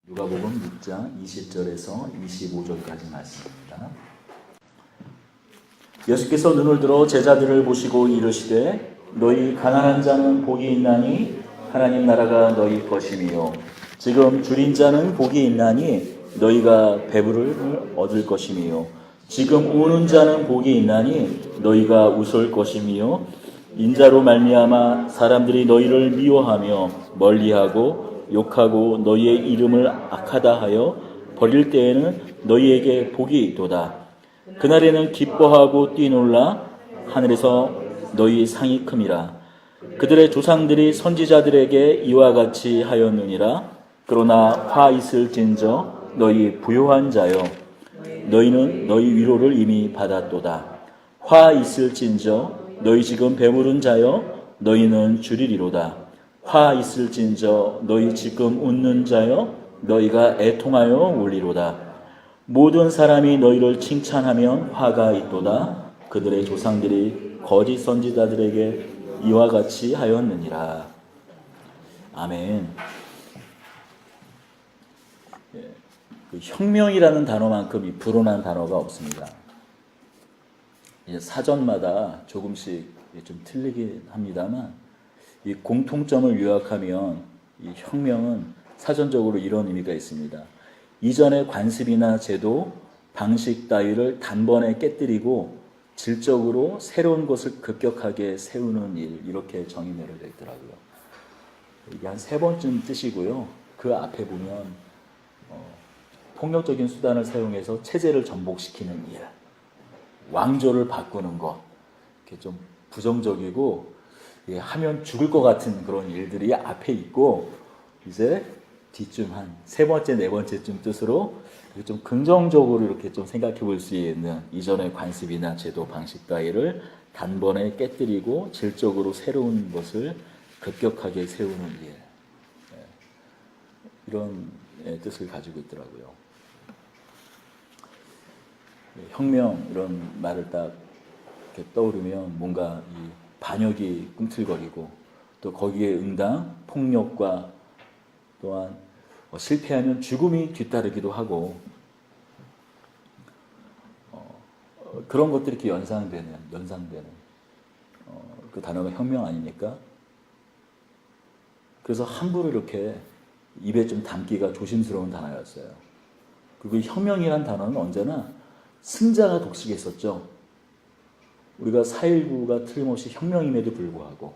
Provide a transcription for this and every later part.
누가복음 6장 20절에서 25절까지 말씀입니다. 예수께서 눈을 들어 제자들을 보시고 이르시되 너희 가난한 자는 복이 있나니 하나님 나라가 너희 것이며 지금 줄인 자는 복이 있나니 너희가 배부를 얻을 것이며 지금 우는 자는 복이 있나니 너희가 웃을 것이며 인자로 말미암아 사람들이 너희를 미워하며 멀리하고 욕하고 너희의 이름을 악하다 하여 버릴 때에는 너희에게 복이 있도다. 그날에는 기뻐하고 뛰놀라 하늘에서 너희 상이 큼이라. 그들의 조상들이 선지자들에게 이와 같이 하였느니라. 그러나 화 있을진저 너희 부요한 자여 너희는 너희 위로를 이미 받았도다. 화 있을진저 너희 지금 배부른 자여 너희는 줄이리로다. 화 있을진저 너희 지금 웃는 자여 너희가 애통하여 울리로다. 모든 사람이 너희를 칭찬하면 화가 있도다. 그들의 조상들이 거짓 선지자들에게 이와 같이 하였느니라. 아멘. 그 혁명이라는 단어만큼 이 불온한 단어가 없습니다. 사전마다 조금씩 좀 틀리긴 합니다만 이 공통점을 요약하면 이 혁명은 사전적으로 이런 의미가 있습니다. 이전의 관습이나 제도, 방식 따위를 단번에 깨뜨리고 질적으로 새로운 것을 급격하게 세우는 일, 이렇게 정의 내려져 있더라고요. 이게 한 3번쯤 뜻이고요. 그 앞에 보면 폭력적인 수단을 사용해서 체제를 전복시키는 일, 왕조를 바꾸는 것, 이렇게 좀 부정적이고 하면 죽을 것 같은 그런 일들이 앞에 있고 이제 뒤쯤 한 3번째, 4번째쯤 뜻으로 좀 긍정적으로 이렇게 좀 생각해 볼 수 있는 이전의 관습이나 제도, 방식 따위를 단번에 깨뜨리고 질적으로 새로운 것을 급격하게 세우는 일, 이런 뜻을 가지고 있더라고요. 혁명 이런 말을 딱 이렇게 떠오르면 뭔가 이 반역이 꿈틀거리고 또 거기에 응당 폭력과 또한 실패하면 죽음이 뒤따르기도 하고 그런 것들이 이렇게 연상되는 그 단어가 혁명 아닙니까? 그래서 함부로 이렇게 입에 좀 담기가 조심스러운 단어였어요. 그리고 혁명이라는 단어는 언제나 승자가 독식했었죠. 우리가 4.19가 틀림없이 혁명임에도 불구하고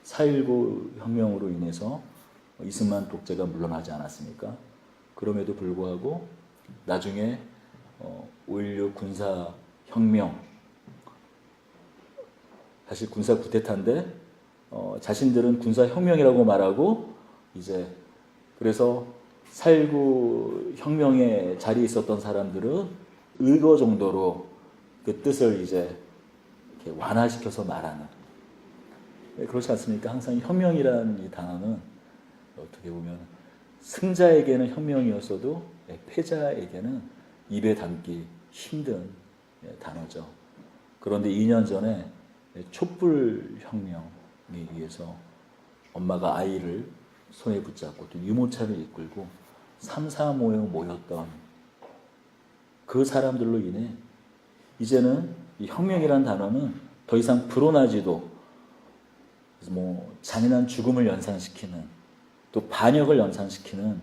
4.19 혁명으로 인해서 이승만 독재가 물러나지 않았습니까? 그럼에도 불구하고 나중에 5.16 군사혁명, 사실 군사 쿠데타인데 자신들은 군사혁명이라고 말하고 이제 그래서 4.19 혁명의 자리에 있었던 사람들은 의거 정도로 그 뜻을 이제 이렇게 완화시켜서 말하는, 그렇지 않습니까? 항상 혁명이라는 이 단어는 어떻게 보면 승자에게는 혁명이었어도 패자에게는 입에 담기 힘든 단어죠. 그런데 2년 전에 촛불혁명에 의해서 엄마가 아이를 손에 붙잡고 또 유모차를 이끌고 3.3모에 모였던 그 사람들로 인해 이제는 이 혁명이라는 단어는 더 이상 불온하지도 뭐 잔인한 죽음을 연상시키는 또 반역을 연상시키는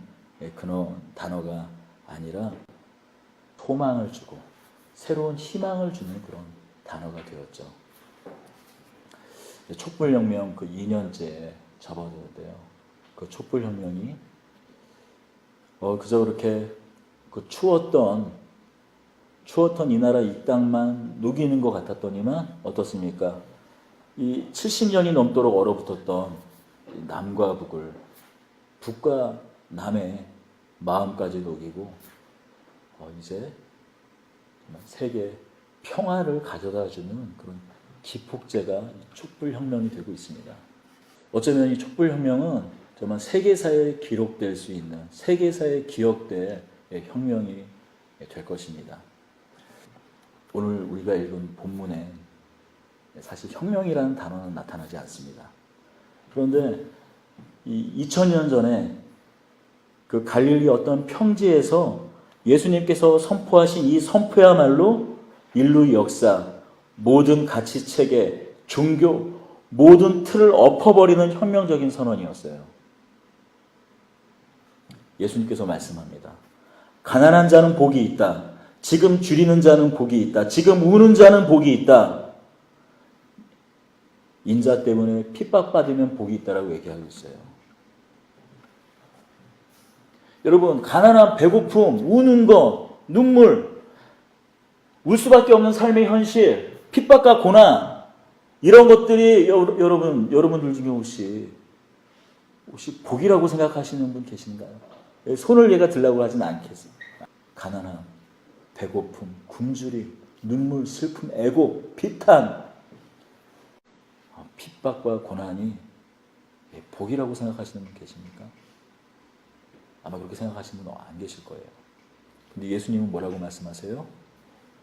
그런 단어가 아니라 소망을 주고 새로운 희망을 주는 그런 단어가 되었죠. 촛불혁명 그 2년째 접어들었대요. 그 촛불혁명이 그저 그렇게 그 추웠던 이 나라 이 땅만 녹이는 것 같았더니만 어떻습니까? 이 70년이 넘도록 얼어붙었던 남과 북을, 북과 남의 마음까지 녹이고 이제 세계 평화를 가져다주는 그런 기폭제가 촛불혁명이 되고 있습니다. 어쩌면 이 촛불혁명은 정말 세계사에 기록될 수 있는, 세계사에 기억될 혁명이 될 것입니다. 오늘 우리가 읽은 본문에 사실 혁명이라는 단어는 나타나지 않습니다. 그런데 이 2000년 전에 그 갈릴리 어떤 평지에서 예수님께서 선포하신 이 선포야말로 인류 역사, 모든 가치체계, 종교, 모든 틀을 엎어버리는 혁명적인 선언이었어요. 예수님께서 말씀합니다. 가난한 자는 복이 있다. 지금 줄이는 자는 복이 있다. 지금 우는 자는 복이 있다. 인자 때문에 핍박받으면 복이 있다라고 얘기하고 있어요. 여러분, 가난함, 배고픔, 우는 거, 눈물, 울 수밖에 없는 삶의 현실, 핍박과 고난, 이런 것들이 여러분들 중에 혹시 복이라고 생각하시는 분 계신가요? 손을 얘가 들라고 하진 않겠습니다. 가난함, 배고픔, 굶주림, 눈물, 슬픔, 애고, 비탄, 핍박과 고난이 복이라고 생각하시는 분 계십니까? 아마 그렇게 생각하시는 분은 안 계실 거예요. 근데 예수님은 뭐라고 말씀하세요?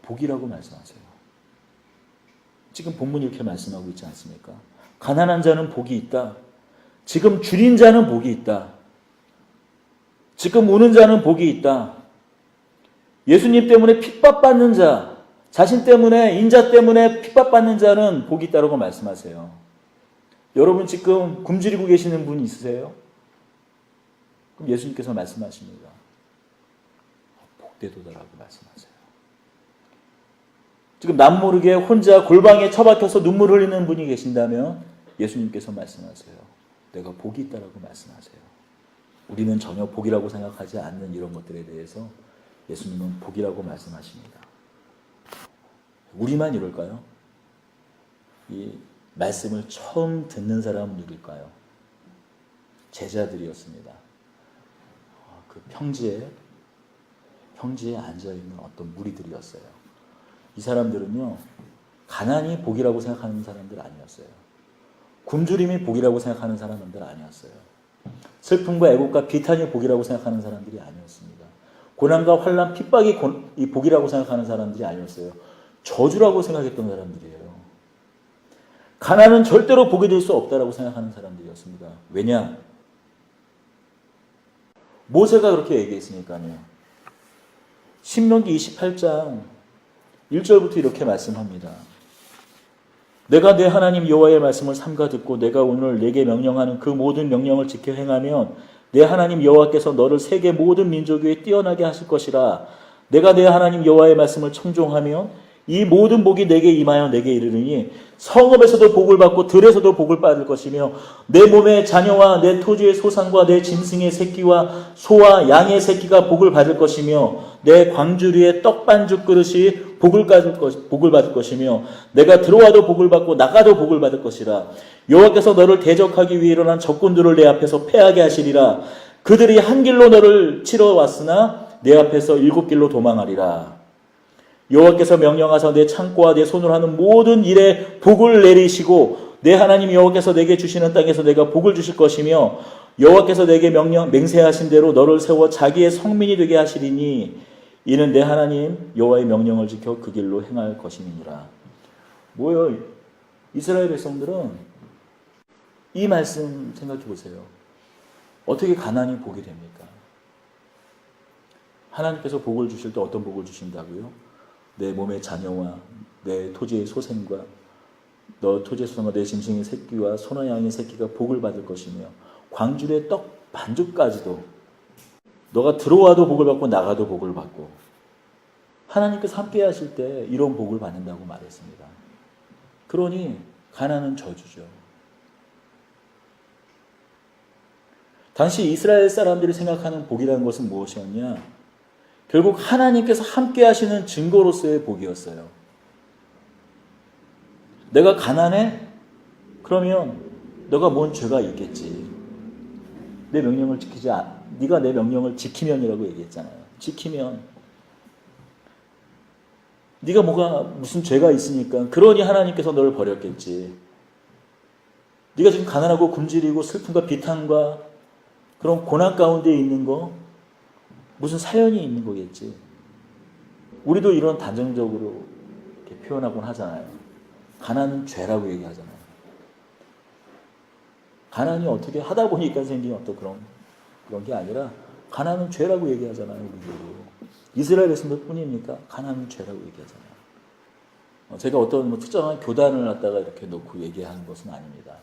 복이라고 말씀하세요. 지금 본문이 이렇게 말씀하고 있지 않습니까? 가난한 자는 복이 있다. 지금 줄인 자는 복이 있다. 지금 우는 자는 복이 있다. 예수님 때문에 핍박받는 자, 자신 때문에, 인자 때문에 핍박받는 자는 복이 있다고 말씀하세요. 여러분 지금 굶주리고 계시는 분 있으세요? 그럼 예수님께서 말씀하십니다. 복되도다라고 말씀하세요. 지금 남모르게 혼자 골방에 처박혀서 눈물 흘리는 분이 계신다면 예수님께서 말씀하세요. 내가 복이 있다라고 말씀하세요. 우리는 전혀 복이라고 생각하지 않는 이런 것들에 대해서 예수님은 복이라고 말씀하십니다. 우리만 이럴까요? 이 말씀을 처음 듣는 사람은 누굴까요? 제자들이었습니다. 그 평지에 앉아있는 어떤 무리들이었어요. 이 사람들은요, 가난이 복이라고 생각하는 사람들 아니었어요. 굶주림이 복이라고 생각하는 사람들 아니었어요. 슬픔과 애곡과 비탄이 복이라고 생각하는 사람들이 아니었습니다. 고난과 환난, 핍박이 복이라고 생각하는 사람들이 아니었어요. 저주라고 생각했던 사람들이에요. 가난은 절대로 복이 될 수 없다라고 생각하는 사람들이었습니다. 왜냐? 모세가 그렇게 얘기했으니까요. 신명기 28장 1절부터 이렇게 말씀합니다. 내가 내 하나님 여호와의 말씀을 삼가 듣고 내가 오늘 내게 명령하는 그 모든 명령을 지켜 행하면 내 하나님 여호와께서 너를 세계 모든 민족 위에 뛰어나게 하실 것이라. 내가 내 하나님 여호와의 말씀을 청종하면 이 모든 복이 내게 임하여 내게 이르르니 성읍에서도 복을 받고 들에서도 복을 받을 것이며 내 몸의 자녀와 내 토지의 소산과 내 짐승의 새끼와 소와 양의 새끼가 복을 받을 것이며 내 광주리의 떡 반죽 그릇이 복을 받을 것이며 내가 들어와도 복을 받고 나가도 복을 받을 것이라. 여호와께서 너를 대적하기 위해 일어난 적군들을 내 앞에서 패하게 하시리라. 그들이 한 길로 너를 치러 왔으나 내 앞에서 7길로 도망하리라. 여호와께서 명령하사 내 창고와 내 손으로 하는 모든 일에 복을 내리시고 내 하나님 여호와께서 내게 주시는 땅에서 내가 복을 주실 것이며 여호와께서 내게 맹세하신 대로 너를 세워 자기의 성민이 되게 하시리니 이는 내 하나님 여호와의 명령을 지켜 그 길로 행할 것임이니라. 뭐요? 이스라엘 백성들은 이 말씀 생각해 보세요. 어떻게 가난이 복이 됩니까? 하나님께서 복을 주실 때 어떤 복을 주신다고요? 내 몸의 자녀와 내 토지의 소생과 너 토지의 소생과 내 짐승의 새끼와 소나 양의 새끼가 복을 받을 것이며 광주리의 떡 반죽까지도 너가 들어와도 복을 받고 나가도 복을 받고 하나님께서 함께 하실 때 이런 복을 받는다고 말했습니다. 그러니 가난은 저주죠. 당시 이스라엘 사람들이 생각하는 복이라는 것은 무엇이었냐? 결국 하나님께서 함께 하시는 증거로서의 복이었어요. 내가 가난해? 그러면 너가 뭔 죄가 있겠지. 내 명령을 네가 내 명령을 지키면이라고 얘기했잖아요. 지키면. 네가 무슨 죄가 있으니까 그러니 하나님께서 너를 버렸겠지. 네가 지금 가난하고 굶주리고 슬픔과 비탄과 그런 고난 가운데 있는 거 무슨 사연이 있는 거겠지. 우리도 이런 단정적으로 이렇게 표현하곤 하잖아요. 가난은 죄라고 얘기하잖아요. 가난이 어떻게 하다 보니까 생긴 어떤 그런 게 아니라 가난은 죄라고 얘기하잖아요. 우리도. 이스라엘 백성들뿐입니까? 가난은 죄라고 얘기하잖아요. 제가 어떤 특정한 교단을 갖다가 이렇게 놓고 얘기하는 것은 아닙니다.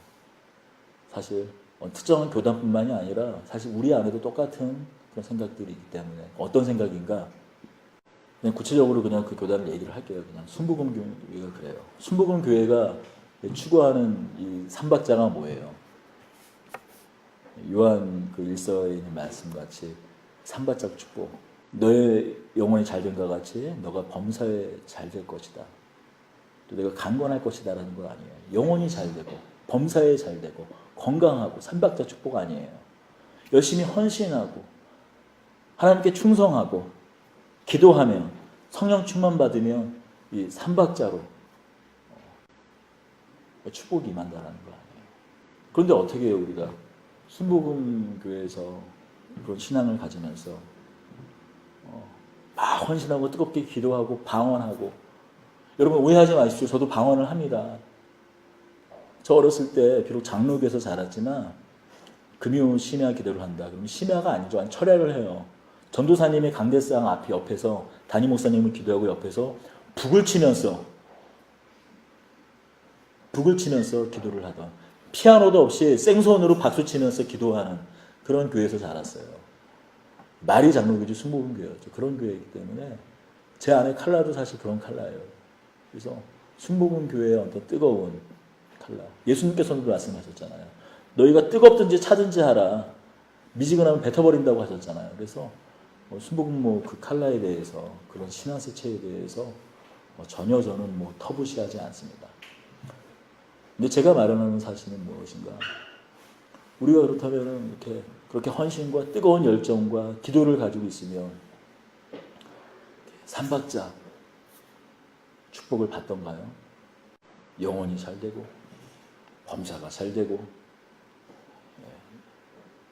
사실 특정한 교단뿐만이 아니라 사실 우리 안에도 똑같은 그런 생각들이 있기 때문에 어떤 생각인가? 그냥 구체적으로 그냥 그 교단을 얘기를 할게요. 그냥 순복음 교회가 그래요. 순복음 교회가 추구하는 이 삼박자가 뭐예요? 요한 그 일서에 있는 말씀같이 삼박자 축복. 너의 영혼이 잘된과 같이 너가 범사에 잘 될 것이다. 또 내가 강건할 것이다라는 건 아니에요. 영혼이 잘 되고 범사에 잘 되고 건강하고 삼박자 축복 아니에요. 열심히 헌신하고 하나님께 충성하고 기도하며 성령 충만 받으며 이 삼박자로 축복이 임한다라는 거 아니에요. 그런데 어떻게 해요, 우리가 순복음 교회에서 그런 신앙을 가지면서 막 헌신하고 뜨겁게 기도하고 방언하고. 여러분 오해하지 마십시오. 저도 방언을 합니다. 저 어렸을 때 비록 장로교에서 자랐지만 금요 심야 기도를 한다. 그러면 심야가 아니죠. 철야를 해요. 전도사님의 강대상 앞에 옆에서 담임 목사님을 기도하고 옆에서 북을 치면서 기도를 하던, 피아노도 없이 생손으로 박수 치면서 기도하는 그런 교회에서 자랐어요. 말이 장로교지 순복음 교회였죠. 그런 교회이기 때문에 제 안에 칼라도 사실 그런 칼라예요. 그래서 순복음 교회의 어떤 뜨거운 칼라. 예수님께서도 말씀하셨잖아요. 너희가 뜨겁든지 차든지 하라. 미지근하면 뱉어버린다고 하셨잖아요. 그래서 순복음 그 칼라에 대해서, 그런 신앙세체에 대해서 전혀 저는 터부시하지 않습니다. 근데 제가 말하는 사실은 무엇인가? 우리가 그렇다면 그렇게 헌신과 뜨거운 열정과 기도를 가지고 있으면 삼박자 축복을 받던가요? 영혼이 잘 되고 범사가 잘 되고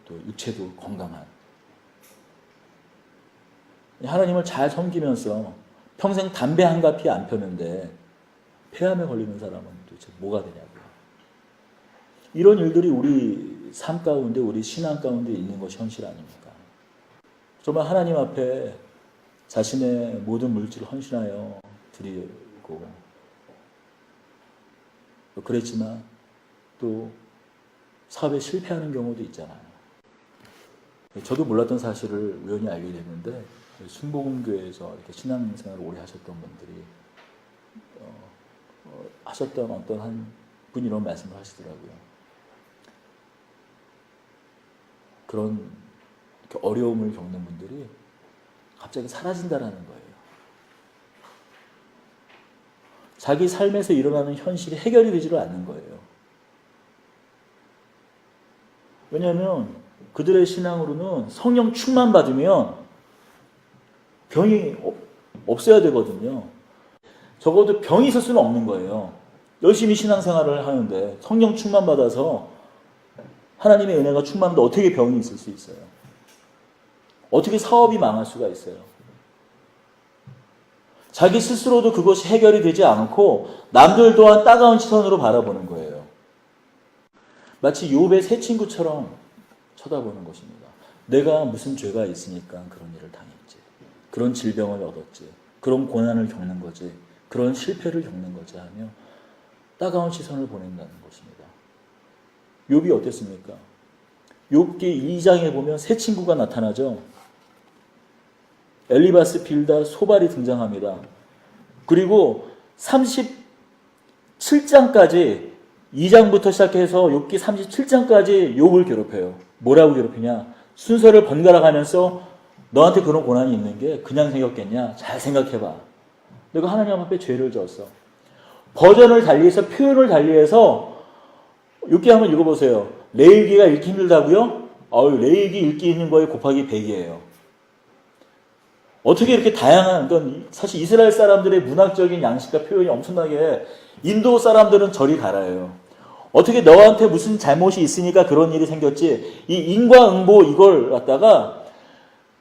또 육체도 건강한, 하나님을 잘 섬기면서 평생 담배 한 갑이 안 펴는데 폐암에 걸리는 사람은 도대체 뭐가 되냐고요. 이런 일들이 우리 삶 가운데, 우리 신앙 가운데 있는 것이 현실 아닙니까? 정말 하나님 앞에 자신의 모든 물질을 헌신하여 드리고, 그랬지만 또 사업에 실패하는 경우도 있잖아요. 저도 몰랐던 사실을 우연히 알게 됐는데, 순복음교회에서 이렇게 신앙생활을 오래 하셨던 분들이 하셨던 어떤 한 분이 이런 말씀을 하시더라고요. 그런 어려움을 겪는 분들이 갑자기 사라진다라는 거예요. 자기 삶에서 일어나는 현실이 해결이 되지를 않는 거예요. 왜냐하면 그들의 신앙으로는 성령 충만 받으면 병이 없어야 되거든요. 적어도 병이 있을 수는 없는 거예요. 열심히 신앙생활을 하는데 성령 충만 받아서 하나님의 은혜가 충만한데 어떻게 병이 있을 수 있어요? 어떻게 사업이 망할 수가 있어요? 자기 스스로도 그것이 해결이 되지 않고 남들 또한 따가운 시선으로 바라보는 거예요. 마치 욥의 세 친구처럼 쳐다보는 것입니다. 내가 무슨 죄가 있으니까 그런 일을 당했지. 그런 질병을 얻었지. 그런 고난을 겪는 거지. 그런 실패를 겪는 거지 하며 따가운 시선을 보낸다는 것입니다. 욥이 어땠습니까? 욥기 2장에 보면 세 친구가 나타나죠. 엘리바스, 빌다, 소발이 등장합니다. 그리고 37장까지 2장부터 시작해서 욥기 37장까지 욥을 괴롭혀요. 뭐라고 괴롭히냐? 순서를 번갈아 가면서 너한테 그런 고난이 있는 게 그냥 생겼겠냐? 잘 생각해봐. 내가 하나님 앞에 죄를 졌어. 버전을 달리해서, 표현을 달리해서 욥기 한번 읽어보세요. 레위기가 읽기 힘들다고요? 레위기 읽기 있는 거에 곱하기 100이에요. 어떻게 이렇게 다양한, 건 사실 이스라엘 사람들의 문학적인 양식과 표현이 엄청나게, 인도 사람들은 저리 가라예요. 어떻게 너한테 무슨 잘못이 있으니까 그런 일이 생겼지, 이 인과응보 이걸 갖다가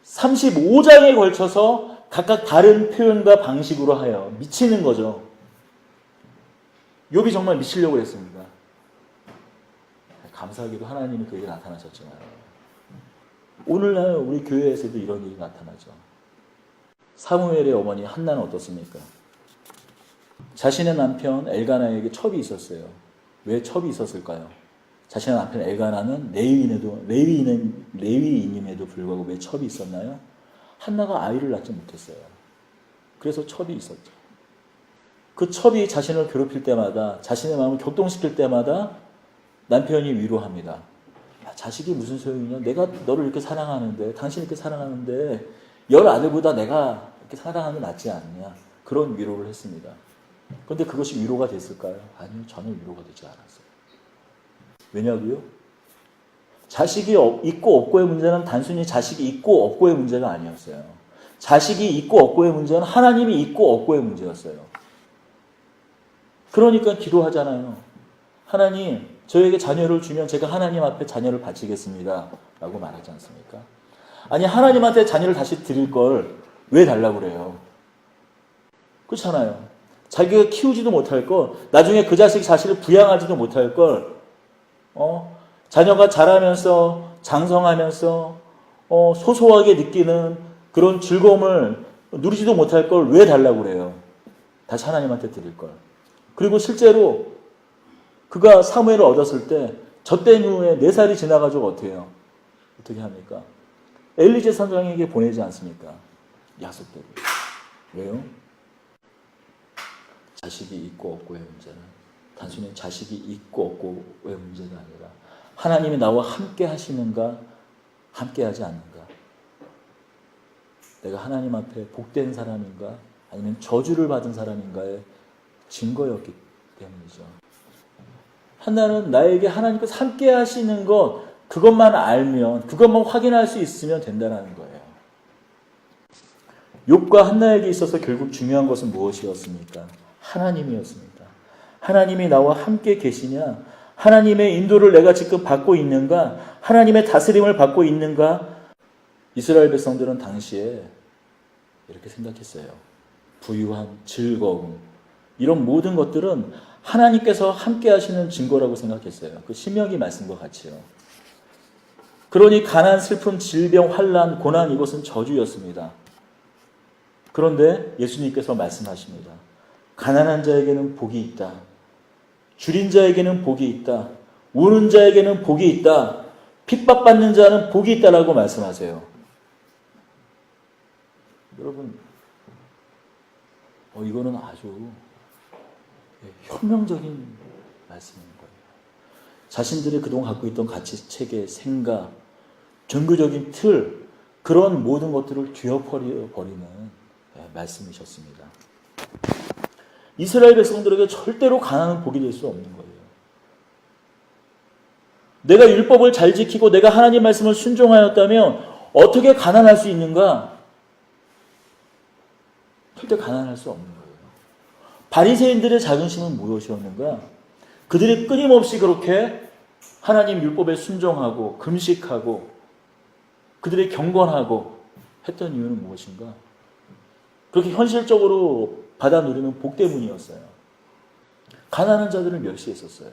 35장에 걸쳐서 각각 다른 표현과 방식으로 하여 미치는 거죠. 욥이 정말 미치려고 했습니다. 감사하게도 하나님이 그에게 나타나셨잖아요. 오늘날 우리 교회에서도 이런 일이 나타나죠. 사무엘의 어머니 한나는 어떻습니까? 자신의 남편 엘가나에게 첩이 있었어요. 왜 첩이 있었을까요? 자신의 남편 엘가나는 레위인임에도 불구하고 왜 첩이 있었나요? 한나가 아이를 낳지 못했어요. 그래서 첩이 있었죠. 그 첩이 자신을 괴롭힐 때마다, 자신의 마음을 격동시킬 때마다 남편이 위로합니다. 야, 자식이 무슨 소용이냐? 내가 너를 이렇게 사랑하는데, 당신 이렇게 사랑하는데 10아들보다 내가 이렇게 사랑하는 게 낫지 않느냐? 그런 위로를 했습니다. 그런데 그것이 위로가 됐을까요? 아니요, 전혀 위로가 되지 않았어요. 왜냐고요? 자식이 있고 없고의 문제는 단순히 자식이 있고 없고의 문제가 아니었어요. 자식이 있고 없고의 문제는 하나님이 있고 없고의 문제였어요. 그러니까 기도하잖아요. 하나님, 저에게 자녀를 주면 제가 하나님 앞에 자녀를 바치겠습니다. 라고 말하지 않습니까? 아니, 하나님한테 자녀를 다시 드릴 걸 왜 달라고 그래요? 그렇잖아요. 자기가 키우지도 못할 걸, 나중에 그 자식을 부양하지도 못할 걸, 자녀가 자라면서, 장성하면서, 소소하게 느끼는 그런 즐거움을 누리지도 못할 걸 왜 달라고 그래요? 다시 하나님한테 드릴 걸. 그리고 실제로 그가 사무엘을 얻었을 때 젖된 후에 4살이 지나가지고 어떻게 해요? 어떻게 합니까? 엘리제 선장에게 보내지 않습니까? 약속대로. 왜요? 자식이 있고 없고의 문제는 단순히 자식이 있고 없고의 문제가 아니라 하나님이 나와 함께 하시는가, 함께 하지 않는가. 내가 하나님 앞에 복된 사람인가, 아니면 저주를 받은 사람인가의 증거였기 때문이죠. 한나는 나에게 하나님께서 함께 하시는 것, 그것만 알면, 그것만 확인할 수 있으면 된다는 거예요. 욥과 한나에게 있어서 결국 중요한 것은 무엇이었습니까? 하나님이었습니다. 하나님이 나와 함께 계시냐? 하나님의 인도를 내가 지금 받고 있는가? 하나님의 다스림을 받고 있는가? 이스라엘 백성들은 당시에 이렇게 생각했어요. 부유함, 즐거움, 이런 모든 것들은 하나님께서 함께 하시는 증거라고 생각했어요. 그 신명기 말씀과 같이요. 그러니 가난, 슬픔, 질병, 환난, 고난, 이것은 저주였습니다. 그런데 예수님께서 말씀하십니다. 가난한 자에게는 복이 있다. 줄인 자에게는 복이 있다. 우는 자에게는 복이 있다. 핍박받는 자는 복이 있다라고 말씀하세요. 여러분, 이거는 아주 혁명적인 말씀인 거예요. 자신들이 그동안 갖고 있던 가치, 체계, 생각, 종교적인 틀, 그런 모든 것들을 뒤엎어버리는 말씀이셨습니다. 이스라엘 백성들에게 절대로 가난은 복이 될 수 없는 거예요. 내가 율법을 잘 지키고 내가 하나님 말씀을 순종하였다면 어떻게 가난할 수 있는가? 절대 가난할 수 없는 거예요. 바리새인들의 자존심은 무엇이었는가? 그들이 끊임없이 그렇게 하나님 율법에 순종하고 금식하고 그들이 경건하고 했던 이유는 무엇인가? 그렇게 현실적으로 받아 누리는 복 때문이었어요. 가난한 자들을 멸시했었어요.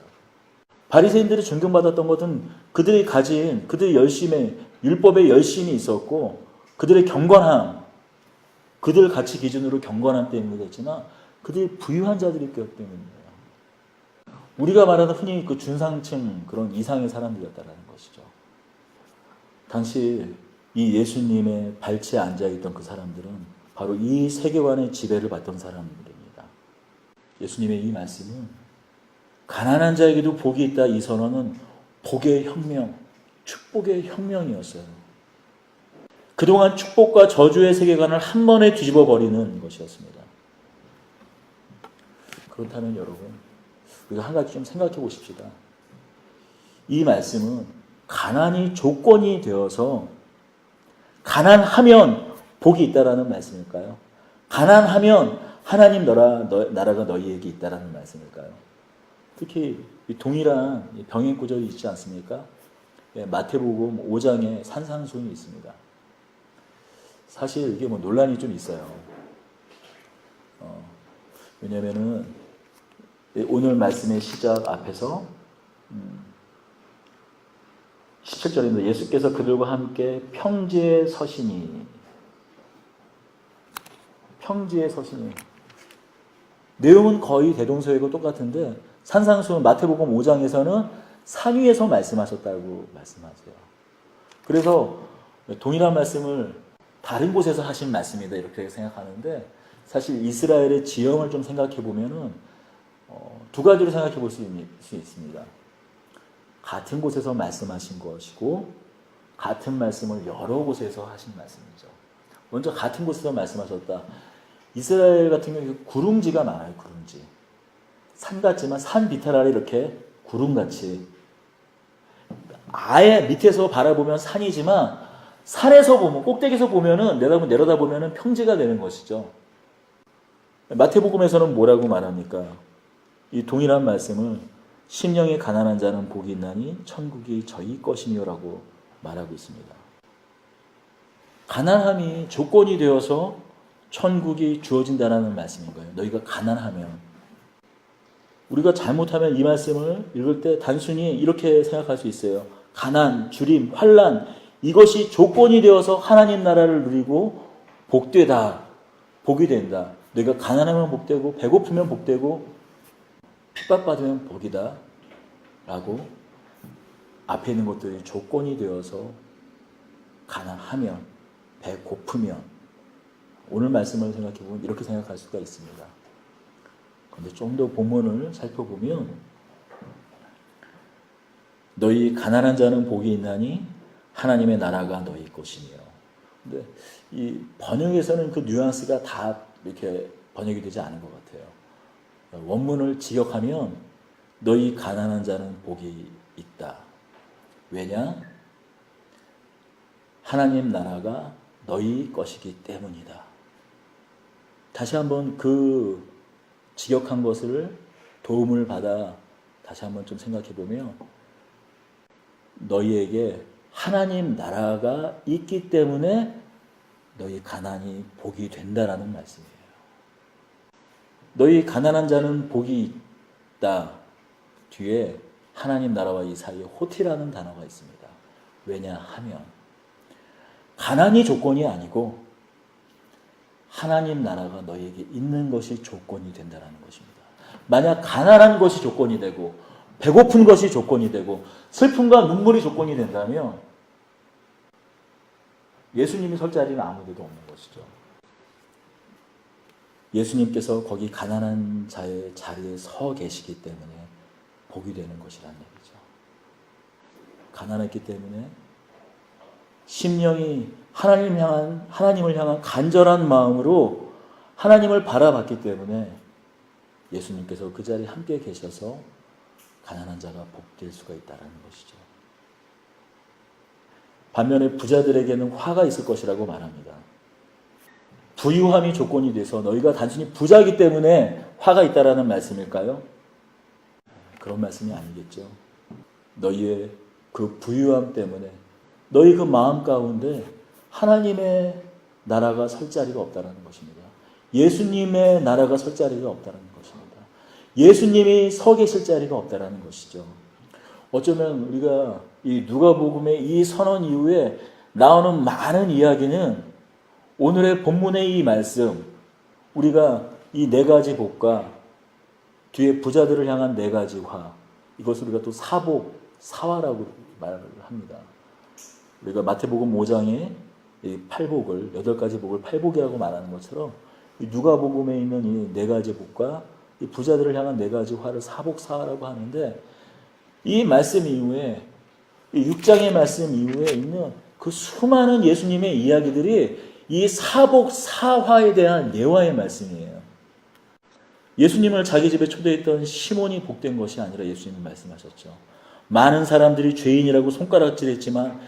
바리새인들이 존경받았던 것은 그들이 가진 그들의 열심에 율법에 열심이 있었고 그들의 경건함, 그들 가치 기준으로 경건함 때문이겠지만 그들이 부유한 자들이기 때문이에요. 우리가 말하는 흔히 그 중상층 그런 이상의 사람들이었다는 것이죠. 당시 이 예수님의 발치에 앉아있던 그 사람들은 바로 이 세계관의 지배를 받던 사람들입니다. 예수님의 이 말씀은 가난한 자에게도 복이 있다, 이 선언은 복의 혁명, 축복의 혁명이었어요. 그동안 축복과 저주의 세계관을 한 번에 뒤집어 버리는 것이었습니다. 그렇다면 여러분, 우리가 한 가지 좀 생각해 보십시다. 이 말씀은 가난이 조건이 되어서 가난하면 복이 있다라는 말씀일까요? 가난하면 하나님 나라가 너희에게 있다라는 말씀일까요? 특히 동일한 병행 구절이 있지 않습니까? 마태복음 5장에 산상수훈이 있습니다. 사실 이게 논란이 좀 있어요. 왜냐면은 오늘 말씀의 시작 앞에서 17절입니다. 예수께서 그들과 함께 평지에 서시니. 평지에 서시니. 내용은 거의 대동소이하고 똑같은데 산상수훈 마태복음 5장에서는 산 위에서 말씀하셨다고 말씀하세요. 그래서 동일한 말씀을 다른 곳에서 하신 말씀이다 이렇게 생각하는데 사실 이스라엘의 지형을 좀 생각해 보면은 두 가지로 생각해 볼 수 있습니다. 같은 곳에서 말씀하신 것이고 같은 말씀을 여러 곳에서 하신 말씀이죠. 먼저 같은 곳에서 말씀하셨다. 이스라엘 같은 경우에 구릉지가 많아요. 구릉지. 산 같지만 산 비탈 아래 이렇게 구름같이 아예 밑에서 바라보면 산이지만 산에서 보면 꼭대기에서 보면은 내려다 보면은 평지가 되는 것이죠. 마태복음에서는 뭐라고 말합니까? 이 동일한 말씀을 심령이 가난한 자는 복이 있나니 천국이 저희 것이며라고 말하고 있습니다. 가난함이 조건이 되어서 천국이 주어진다는 말씀인 거예요. 너희가 가난하면. 우리가 잘못하면 이 말씀을 읽을 때 단순히 이렇게 생각할 수 있어요. 가난, 주림, 환난 이것이 조건이 되어서 하나님 나라를 누리고 복되다. 복이 된다. 너희가 가난하면 복되고 배고프면 복되고 핍박받으면 복이다. 라고 앞에 있는 것들이 조건이 되어서 가난하면 배고프면 오늘 말씀을 생각해보면 이렇게 생각할 수가 있습니다. 그런데 좀 더 본문을 살펴보면 너희 가난한 자는 복이 있나니 하나님의 나라가 너희 것이며 근데 이 번역에서는 그 뉘앙스가 다 이렇게 번역이 되지 않은 것 같아요. 원문을 직역하면 너희 가난한 자는 복이 있다. 왜냐? 하나님 나라가 너희 것이기 때문이다. 다시 한번 그 직역한 것을 도움을 받아 다시 한번 좀 생각해 보면 너희에게 하나님 나라가 있기 때문에 너희 가난이 복이 된다라는 말씀이에요. 너희 가난한 자는 복이 있다. 뒤에 하나님 나라와 이 사이에 호티라는 단어가 있습니다. 왜냐하면 가난이 조건이 아니고 하나님 나라가 너희에게 있는 것이 조건이 된다는 것입니다. 만약 가난한 것이 조건이 되고 배고픈 것이 조건이 되고 슬픔과 눈물이 조건이 된다면 예수님이 설 자리는 아무 데도 없는 것이죠. 예수님께서 거기 가난한 자의 자리에 서 계시기 때문에 복이 되는 것이라는 얘기죠. 가난했기 때문에 심령이 하나님을 향한 간절한 마음으로 하나님을 바라봤기 때문에 예수님께서 그 자리에 함께 계셔서 가난한 자가 복될 수가 있다는 것이죠. 반면에 부자들에게는 화가 있을 것이라고 말합니다. 부유함이 조건이 돼서 너희가 단순히 부자이기 때문에 화가 있다라는 말씀일까요? 그런 말씀이 아니겠죠. 너희의 그 부유함 때문에 너희 그 마음 가운데 하나님의 나라가 설 자리가 없다는 것입니다. 예수님의 나라가 설 자리가 없다는 것입니다. 예수님이 서 계실 자리가 없다는 것이죠. 어쩌면 우리가 이 누가복음의 이 선언 이후에 나오는 많은 이야기는 오늘의 본문의 이 말씀, 우리가 이 네 가지 복과 뒤에 부자들을 향한 네 가지 화, 이것을 우리가 또 사복, 사화라고 말을 합니다. 우리가 마태복음 5장에 이 팔복을, 8가지 복을 팔복이라고 말하는 것처럼 이 누가복음에 있는 이 네 가지 복과 이 부자들을 향한 네 가지 화를 사복, 사화라고 하는데 이 말씀 이후에, 이 6장의 말씀 이후에 있는 그 수많은 예수님의 이야기들이 이 사복, 사화에 대한 예화의 말씀이에요. 예수님을 자기 집에 초대했던 시몬이 복된 것이 아니라 예수님이 말씀하셨죠. 많은 사람들이 죄인이라고 손가락질했지만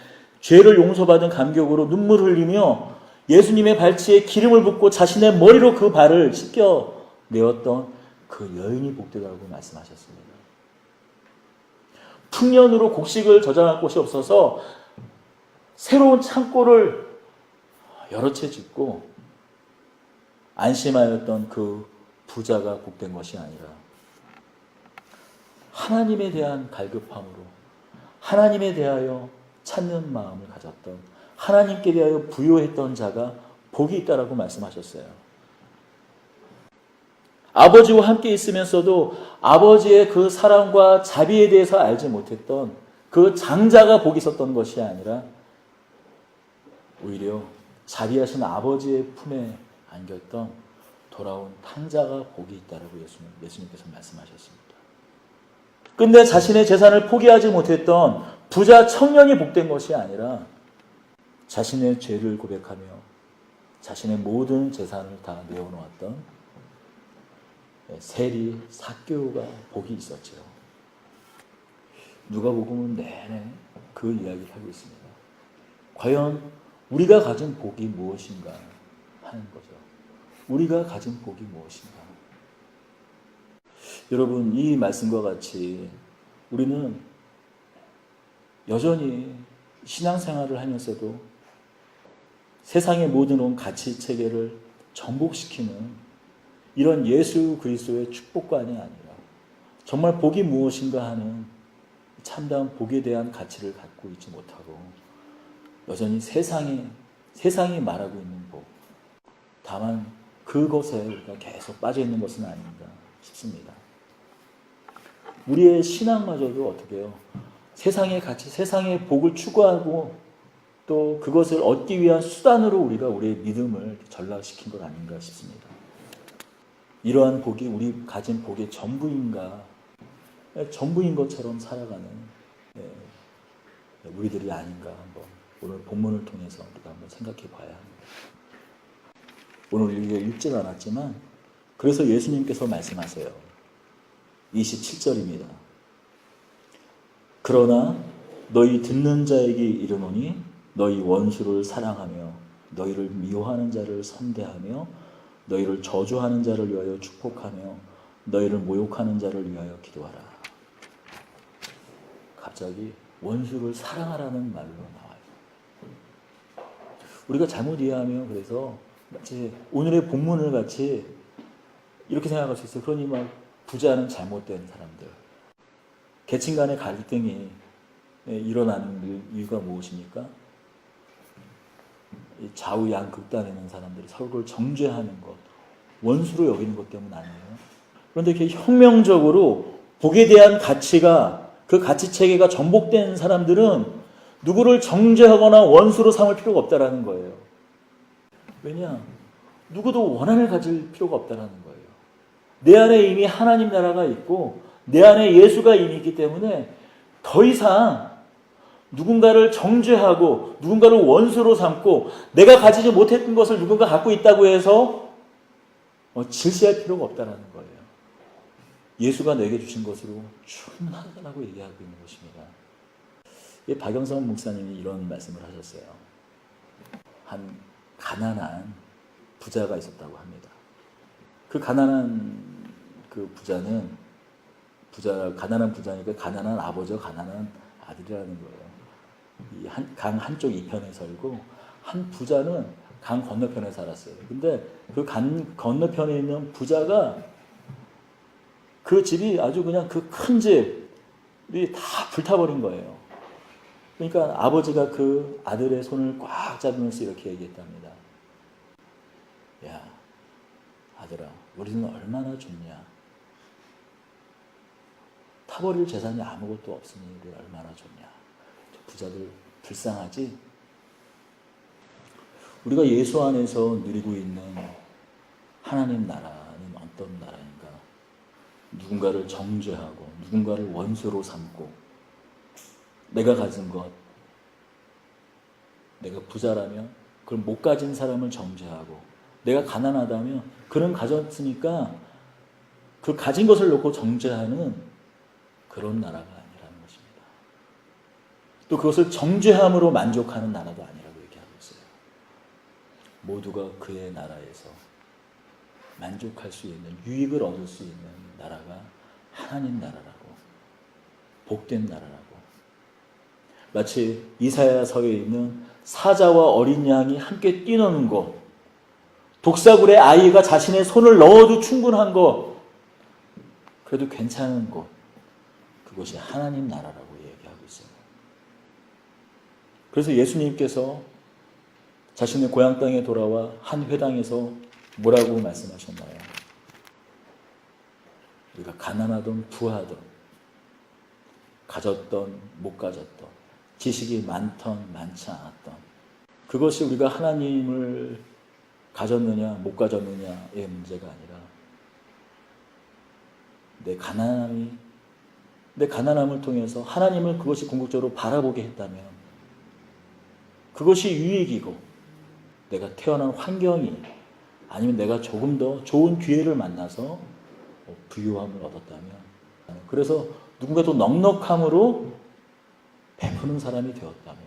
죄를 용서받은 감격으로 눈물 흘리며 예수님의 발치에 기름을 붓고 자신의 머리로 그 발을 씻겨 내었던 그 여인이 복되다고 말씀하셨습니다. 풍년으로 곡식을 저장할 곳이 없어서 새로운 창고를 여러 채 짓고 안심하였던 그 부자가 복된 것이 아니라 하나님에 대한 갈급함으로 하나님에 대하여 찾는 마음을 가졌던, 하나님께 대하여 부요했던 자가 복이 있다라고 말씀하셨어요. 아버지와 함께 있으면서도 아버지의 그 사랑과 자비에 대해서 알지 못했던 그 장자가 복이 있었던 것이 아니라 오히려 자비하신 아버지의 품에 안겼던 돌아온 탕자가 복이 있다라고 예수님께서 말씀하셨습니다. 근데 자신의 재산을 포기하지 못했던 부자 청년이 복된 것이 아니라 자신의 죄를 고백하며 자신의 모든 재산을 다 내어놓았던 세리 삭개오가 복이 있었죠. 누가복음은 내내 그 이야기를 하고 있습니다. 과연 우리가 가진 복이 무엇인가 하는 거죠. 우리가 가진 복이 무엇인가. 여러분, 이 말씀과 같이 우리는 여전히 신앙생활을 하면서도 세상의 모든 가치 체계를 정복시키는 이런 예수 그리스도의 축복관이 아니라 정말 복이 무엇인가 하는 참다운 복에 대한 가치를 갖고 있지 못하고 여전히 세상이 말하고 있는 복, 다만 그것에 우리가 계속 빠져 있는 것은 아닌가 싶습니다. 우리의 신앙마저도 어떻게 해요? 세상의 가치, 세상의 복을 추구하고 또 그것을 얻기 위한 수단으로 우리가 우리의 믿음을 전락시킨 것 아닌가 싶습니다. 이러한 복이 우리 가진 복의 전부인가, 전부인 것처럼 살아가는 우리들이 아닌가 한번 오늘 본문을 통해서 우리가 한번 생각해 봐야 합니다. 오늘 우리가 읽지는 않았지만 그래서 예수님께서 말씀하세요. 27절입니다. 그러나 너희 듣는 자에게 이르노니 너희 원수를 사랑하며 너희를 미워하는 자를 선대하며 너희를 저주하는 자를 위하여 축복하며 너희를 모욕하는 자를 위하여 기도하라. 갑자기 원수를 사랑하라는 말로 나와요. 우리가 잘못 이해하면 그래서 마치 오늘의 본문을 같이 이렇게 생각할 수 있어요. 그러니 막 부자는 잘못된 사람들, 계층 간의 갈등이 일어나는 이유가 무엇입니까? 좌우양극단에 있는 사람들이 서로를 정죄하는 것, 원수로 여기는 것 때문 아니에요. 그런데 이렇게 혁명적으로 복에 대한 가치가, 그 가치 체계가 전복된 사람들은 누구를 정죄하거나 원수로 삼을 필요가 없다라는 거예요. 왜냐? 누구도 원한을 가질 필요가 없다라는 거예요. 내 안에 이미 하나님 나라가 있고 내 안에 예수가 이미 있기 때문에 더 이상 누군가를 정죄하고 누군가를 원수로 삼고 내가 가지지 못했던 것을 누군가 갖고 있다고 해서 질시할 필요가 없다는 거예요. 예수가 내게 주신 것으로 충분하다고 얘기하고 있는 것입니다. 박영선 목사님이 이런 말씀을 하셨어요. 한 가난한 부자가 있었다고 합니다. 그 가난한 그 부자는 가난한 부자니까 가난한 아버지와 가난한 아들이라는 거예요. 강 한쪽 이편에 살고 한 부자는 강 건너편에 살았어요. 근데 그 강 건너편에 있는 부자가 그 집이 아주 그냥 그 큰 집이 다 불타버린 거예요. 그러니까 아버지가 그 아들의 손을 꽉 잡으면서 이렇게 얘기했답니다. 야, 아들아, 우리는 얼마나 좋냐. 타버릴 재산이 아무것도 없으니 우리 얼마나 좋냐. 부자들 불쌍하지? 우리가 예수 안에서 누리고 있는 하나님 나라는 어떤 나라인가? 누군가를 정죄하고 누군가를 원수로 삼고 내가 가진 것, 내가 부자라면 그걸 못 가진 사람을 정죄하고 내가 가난하다면 그는 가졌으니까 그 가진 것을 놓고 정죄하는 그런 나라가 아니라는 것입니다. 또 그것을 정죄함으로 만족하는 나라도 아니라고 얘기하고 있어요. 모두가 그의 나라에서 만족할 수 있는, 유익을 얻을 수 있는 나라가 하나님 나라라고, 복된 나라라고. 마치 이사야서에 있는 사자와 어린 양이 함께 뛰노는 곳, 독사굴에 아이가 자신의 손을 넣어도 충분한 곳, 그래도 괜찮은 곳, 그것이 하나님 나라라고 얘기하고 있어요. 그래서 예수님께서 자신의 고향 땅에 돌아와 한 회당에서 뭐라고 말씀하셨나요? 우리가 가난하던 부하던, 가졌던 못 가졌던, 지식이 많던 많지 않았던, 그것이 우리가 하나님을 가졌느냐 못 가졌느냐의 문제가 아니라 내 가난함을 통해서 하나님을 그것이 궁극적으로 바라보게 했다면 그것이 유익이고, 내가 태어난 환경이 아니면 내가 조금 더 좋은 기회를 만나서 부유함을 얻었다면, 그래서 누군가도 넉넉함으로 베푸는 사람이 되었다면,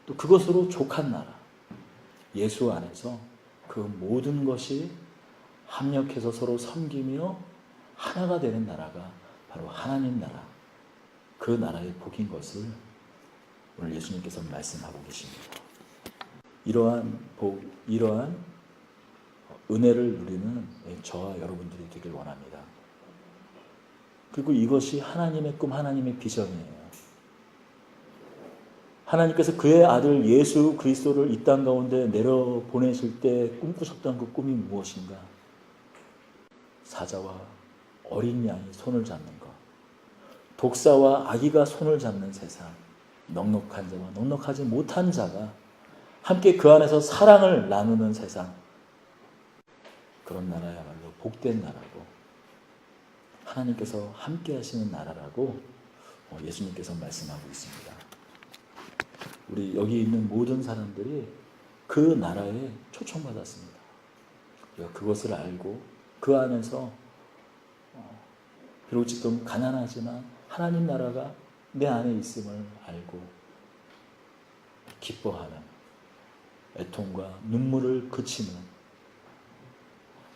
또 그것으로 족한 나라, 예수 안에서 그 모든 것이 합력해서 서로 섬기며 하나가 되는 나라가 바로 하나님 나라, 그 나라의 복인 것을 오늘 예수님께서 말씀하고 계십니다. 이러한 복, 이러한 은혜를 누리는 저와 여러분들이 되길 원합니다. 그리고 이것이 하나님의 꿈, 하나님의 비전이에요. 하나님께서 그의 아들 예수 그리스도를 이 땅 가운데 내려 보내실 때 꿈꾸셨던 그 꿈이 무엇인가? 사자와 어린 양이 손을 잡는 것, 독사와 아기가 손을 잡는 세상, 넉넉한 자와 넉넉하지 못한 자가 함께 그 안에서 사랑을 나누는 세상, 그런 나라야말로 복된 나라고, 하나님께서 함께 하시는 나라라고 예수님께서 말씀하고 있습니다. 우리 여기 있는 모든 사람들이 그 나라에 초청받았습니다. 우리가 그것을 알고 그 안에서 비록 지금 가난하지만 하나님 나라가 내 안에 있음을 알고 기뻐하는, 애통과 눈물을 그치는,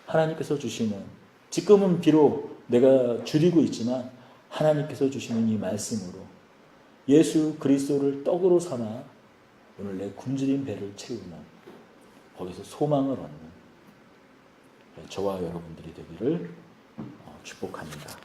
하나님께서 주시는, 지금은 비록 내가 줄이고 있지만 하나님께서 주시는 이 말씀으로 예수 그리스도를 떡으로 삼아 오늘 내 굶주린 배를 채우는, 거기서 소망을 얻는 저와 여러분들이 되기를 축복합니다.